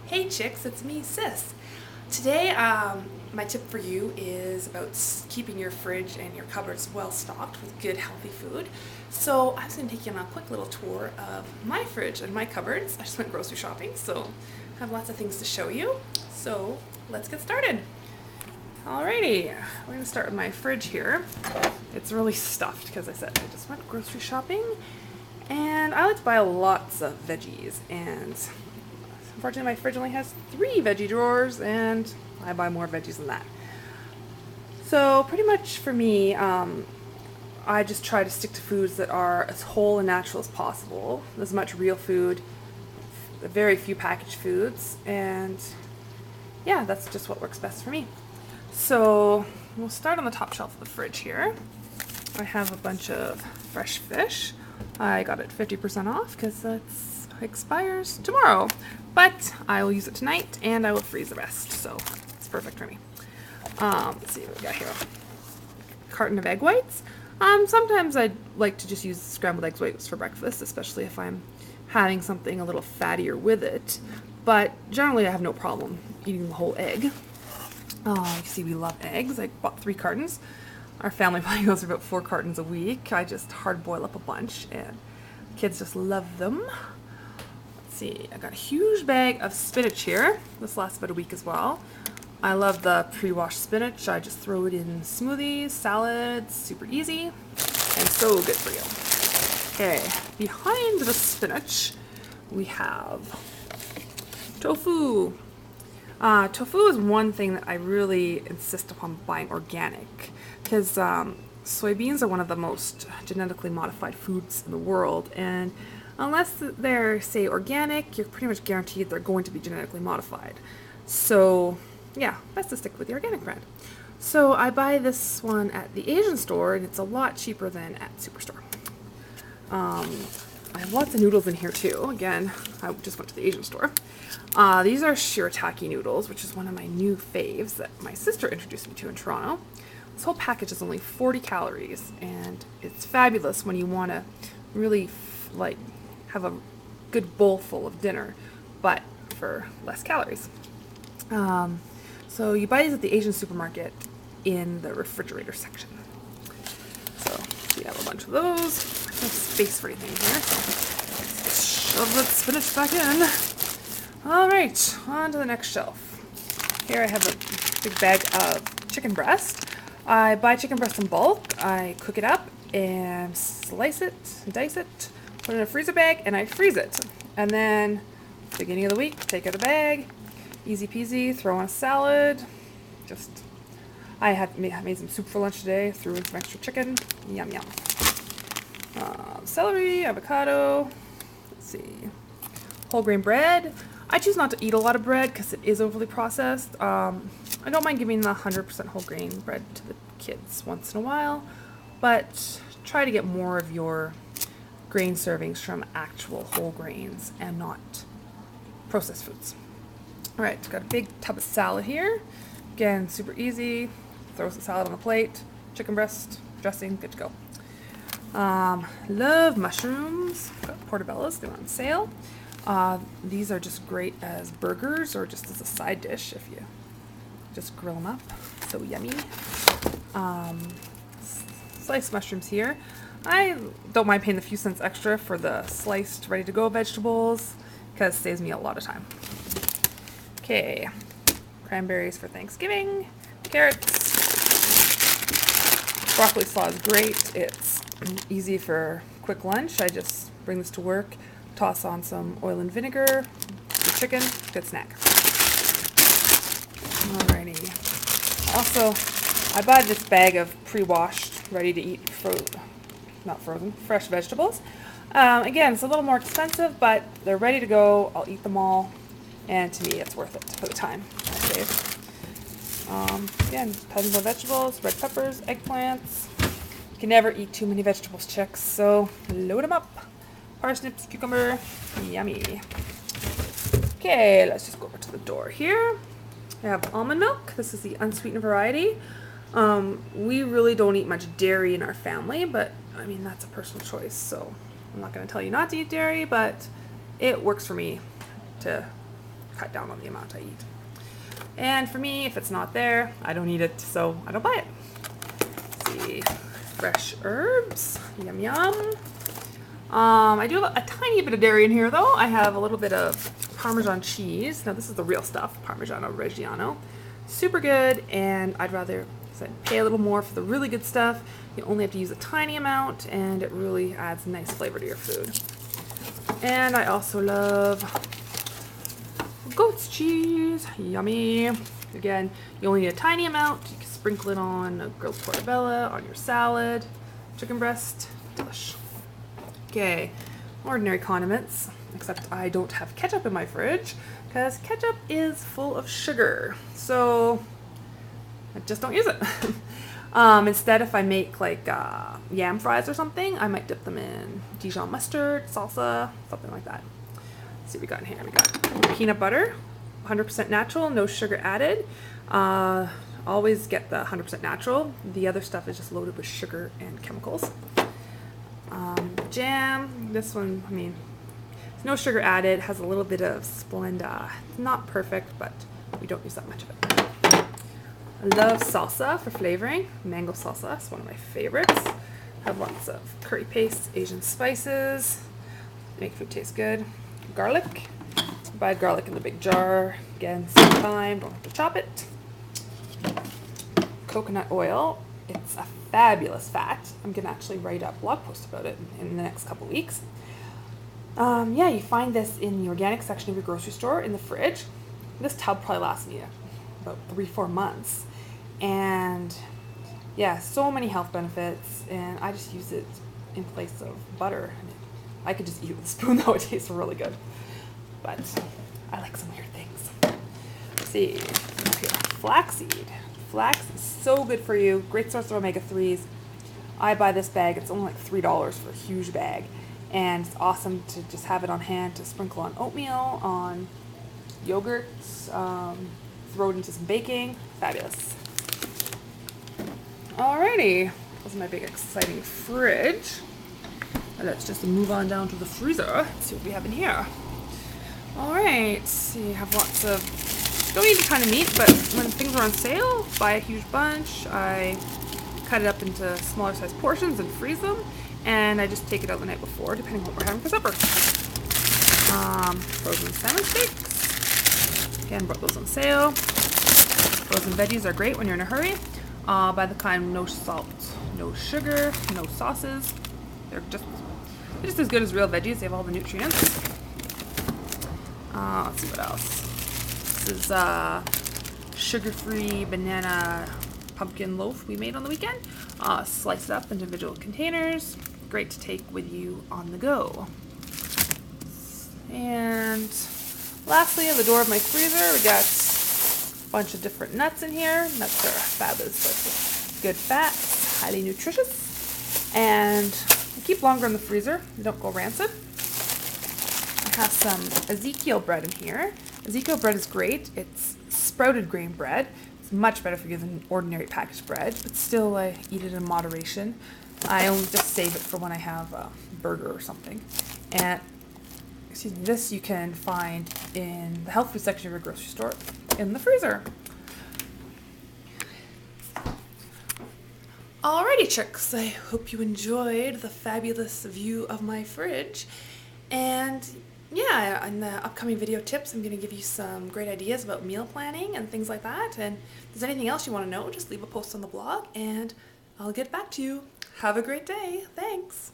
Hey chicks, it's me, Sis. Today, my tip for you is about keeping your fridge and your cupboards well stocked with good, healthy food. So I was going to take you on a quick little tour of my fridge and my cupboards. I just went grocery shopping, so I have lots of things to show you. So let's get started. Alrighty, we're going to start with my fridge here. It's really stuffed because I said I just went grocery shopping, and I like to buy lots of veggies, and unfortunately, my fridge only has 3 veggie drawers, and I buy more veggies than that. So pretty much for me, I just try to stick to foods that are as whole and natural as possible. As much real food, very few packaged foods, and yeah, that's just what works best for me. So we'll start on the top shelf of the fridge here. I have a bunch of fresh fish. I got it 50% off because it expires tomorrow, but I will use it tonight and I will freeze the rest, so it's perfect for me. Let's see what we got here. Carton of egg whites. Sometimes I like to just use scrambled egg whites for breakfast, especially if I'm having something a little fattier with it, but generally I have no problem eating the whole egg. You can see we love eggs. I bought 3 cartons. Our family probably goes through about 4 cartons a week. I just hard boil up a bunch and kids just love them. Let's see, I got a huge bag of spinach here. This lasts about a week as well. I love the pre-washed spinach. I just throw it in smoothies, salads, super easy, and so good for you. Okay, behind the spinach, we have tofu. Tofu is one thing that I really insist upon buying organic, because soybeans are one of the most genetically modified foods in the world, and unless they're, say, organic, you're pretty much guaranteed they're going to be genetically modified. So yeah, best to stick with the organic brand. So I buy this one at the Asian store, and it's a lot cheaper than at Superstore. I have lots of noodles in here too. Again, I just went to the Asian store. These are shirataki noodles, which is one of my new faves that my sister introduced me to in Toronto. This whole package is only 40 calories, and it's fabulous when you want to really have a good bowl full of dinner, but for less calories. So you buy these at the Asian supermarket in the refrigerator section. So we have a bunch of those. There's no space for anything here, so let's shove that spinach back in. Alright, on to the next shelf. Here I have a big bag of chicken breast. I buy chicken breast in bulk. I cook it up and slice it, dice it, put it in a freezer bag, and I freeze it. And then, beginning of the week, take out a bag, easy peasy, throw on a salad. I had made some soup for lunch today, threw in some extra chicken, yum yum. Celery, avocado, let's see, whole grain bread. I choose not to eat a lot of bread because it is overly processed. I don't mind giving the 100% whole grain bread to the kids once in a while, but try to get more of your grain servings from actual whole grains and not processed foods. Alright, got a big tub of salad here. Again, super easy. Throw some salad on the plate, chicken breast, dressing, good to go. Love mushrooms. Got portobellos, they're on sale. These are just great as burgers or just as a side dish if you just grill them up. So yummy. Sliced mushrooms here. I don't mind paying the few cents extra for the sliced, ready-to-go vegetables because it saves me a lot of time. Okay, cranberries for Thanksgiving, carrots. Broccoli slaw is great. It's easy for quick lunch. I just bring this to work, toss on some oil and vinegar, the chicken, good snack. Alrighty. Also, I bought this bag of pre-washed, ready-to-eat, fresh vegetables. Again, it's a little more expensive, but they're ready to go. I'll eat them all, and to me, it's worth it for the time I save. Again, tons of vegetables, red peppers, eggplants. You can never eat too many vegetables, chicks, so load them up. Parsnips, cucumber, yummy. Okay, let's just go over to the door here. I have almond milk. This is the unsweetened variety. We really don't eat much dairy in our family, but I mean, that's a personal choice, so I'm not going to tell you not to eat dairy, but it works for me to cut down on the amount I eat. And for me, if it's not there, I don't eat it, so I don't buy it. Let's see, fresh herbs, yum yum. I do have a tiny bit of dairy in here though. I have a little bit of Parmesan cheese. Now this is the real stuff, Parmigiano Reggiano. Super good, and I'd rather pay a little more for the really good stuff. You only have to use a tiny amount, and it really adds nice flavor to your food. And I also love goat's cheese, yummy. Again, you only need a tiny amount. You can sprinkle it on a grilled portobello, on your salad, chicken breast, delish. Okay, ordinary condiments, except I don't have ketchup in my fridge because ketchup is full of sugar, so I just don't use it. Instead, if I make like yam fries or something, I might dip them in Dijon mustard, salsa, something like that. Let's see what we got in here. We got peanut butter, 100% natural, no sugar added. Always get the 100% natural. The other stuff is just loaded with sugar and chemicals. Jam, this one, I mean, there's no sugar added, has a little bit of Splenda. It's not perfect, but we don't use that much of it. I love salsa for flavoring. Mango salsa is one of my favorites. Have lots of curry paste, Asian spices, make food taste good. Garlic, buy garlic in the big jar. Again, same time, don't have to chop it. Coconut oil, it's a fabulous fat. I'm gonna actually write a blog post about it in the next couple weeks. Yeah, you find this in the organic section of your grocery store in the fridge. This tub probably lasts me about 3-4 months. And yeah, so many health benefits, and I just use it in place of butter. I could just eat it with a spoon though, it tastes really good. But I like some weird things. Let's see, here, flaxseed. Flax is so good for you, great source of omega-3s. I buy this bag, it's only like $3 for a huge bag. And it's awesome to just have it on hand to sprinkle on oatmeal, on yogurt, throw it into some baking. Fabulous. Alrighty, that's my big exciting fridge. Let's just move on down to the freezer and see what we have in here. Alright, so you have lots of, don't need a ton of meat, but when things are on sale, buy a huge bunch. I cut it up into smaller size portions and freeze them, and I just take it out the night before, depending on what we're having for supper. Frozen salmon steaks. Again, bought those on sale. Frozen veggies are great when you're in a hurry. Buy the kind no salt, no sugar, no sauces. They're just as good as real veggies. They have all the nutrients. Let's see what else. This is sugar-free banana pumpkin loaf we made on the weekend. Sliced up into individual containers. Great to take with you on the go. And lastly, at the door of my freezer, we got a bunch of different nuts in here. Nuts are fabulous source of good fats, highly nutritious, and they keep longer in the freezer. They don't go rancid. I have some Ezekiel bread in here. Ezekiel bread is great. It's sprouted grain bread. It's much better for you than ordinary packaged bread, but still I eat it in moderation. I only just save it for when I have a burger or something. And this you can find in the health food section of your grocery store in the freezer. Alrighty, chicks, I hope you enjoyed the fabulous view of my fridge. And yeah, in the upcoming video tips, I'm going to give you some great ideas about meal planning and things like that. And if there's anything else you want to know, just leave a post on the blog and I'll get back to you. Have a great day. Thanks.